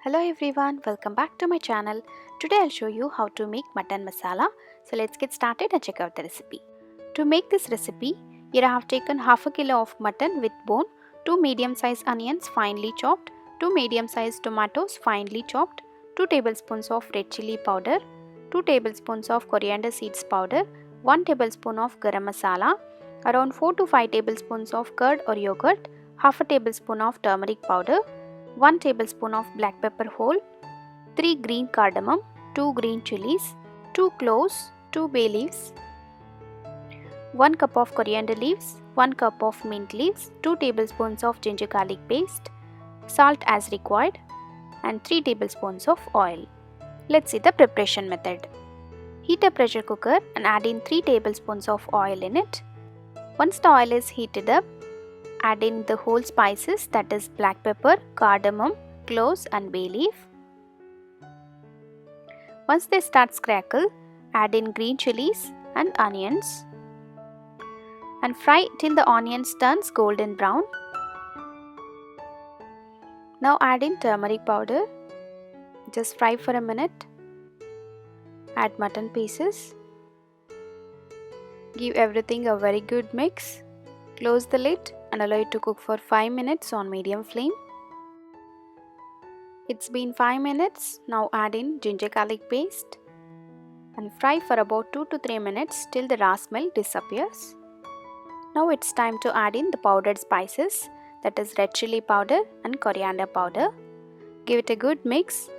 Hello everyone, welcome back to my channel. Today I'll show you how to make mutton masala. So let's get started and check out the recipe. To make this recipe, here I have taken half a kilo of mutton with bone, 2 medium-sized onions finely chopped, 2 medium-sized tomatoes finely chopped, 2 tablespoons of red chilli powder, 2 tablespoons of coriander seeds powder, 1 tablespoon of garam masala, around 4 to 5 tablespoons of curd or yogurt, half a tablespoon of turmeric powder, 1 tablespoon of black pepper whole, 3 green cardamom, 2 green chilies, 2 cloves, 2 bay leaves, 1 cup of coriander leaves, 1 cup of mint leaves, 2 tablespoons of ginger garlic paste, salt as required, and 3 tablespoons of oil. Let's see the preparation method. Heat a pressure cooker and add in 3 tablespoons of oil in it. Once the oil is heated up, add in the whole spices, that is black pepper, cardamom, cloves and bay leaf. Once they start crackle, add in green chilies and onions and fry till the onions turns golden brown. Now add in turmeric powder. Just fry for a minute. Add mutton pieces. Give everything a very good mix. Close the lid and allow it to cook for 5 minutes on medium flame. It's been 5 minutes. Now add in ginger garlic paste and fry for about 2 to 3 minutes till the raw smell disappears. Now it's time to add in the powdered spices, that is red chilli powder and coriander powder. Give it a good mix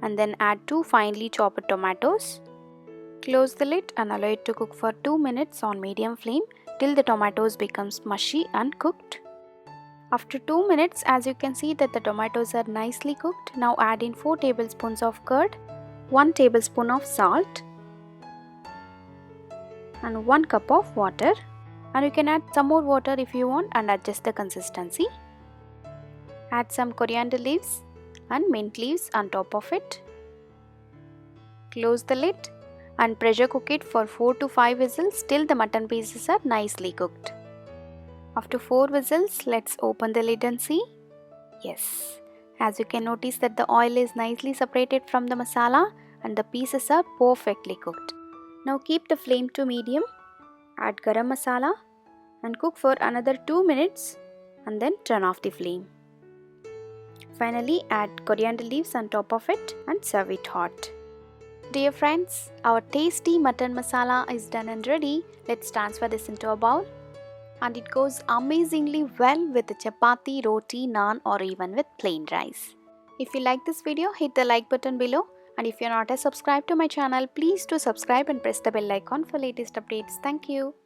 and then add 2 finely chopped tomatoes. Close the lid and allow it to cook for 2 minutes on medium flame till the tomatoes becomes mushy and cooked. After 2 minutes, as you can see that the tomatoes are nicely cooked. Now add in 4 tablespoons of curd, 1 tablespoon of salt and 1 cup of water. And you can add some more water if you want and adjust the consistency. Add some coriander leaves and mint leaves on top of it. Close the lid and pressure cook it for 4 to 5 whistles till the mutton pieces are nicely cooked. After 4 whistles, let's open the lid and see. Yes, as you can notice that the oil is nicely separated from the masala and the pieces are perfectly cooked. Now keep the flame to medium, add garam masala and cook for another 2 minutes and then turn off the flame. Finally, add coriander leaves on top of it and serve it hot. Dear friends, our tasty mutton masala is done and ready. Let's transfer this into a bowl. And it goes amazingly well with the chapati, roti, naan or even with plain rice. If you like this video, hit the like button below. And if you're not yet subscribed to my channel, please do subscribe and press the bell icon for latest updates. Thank you.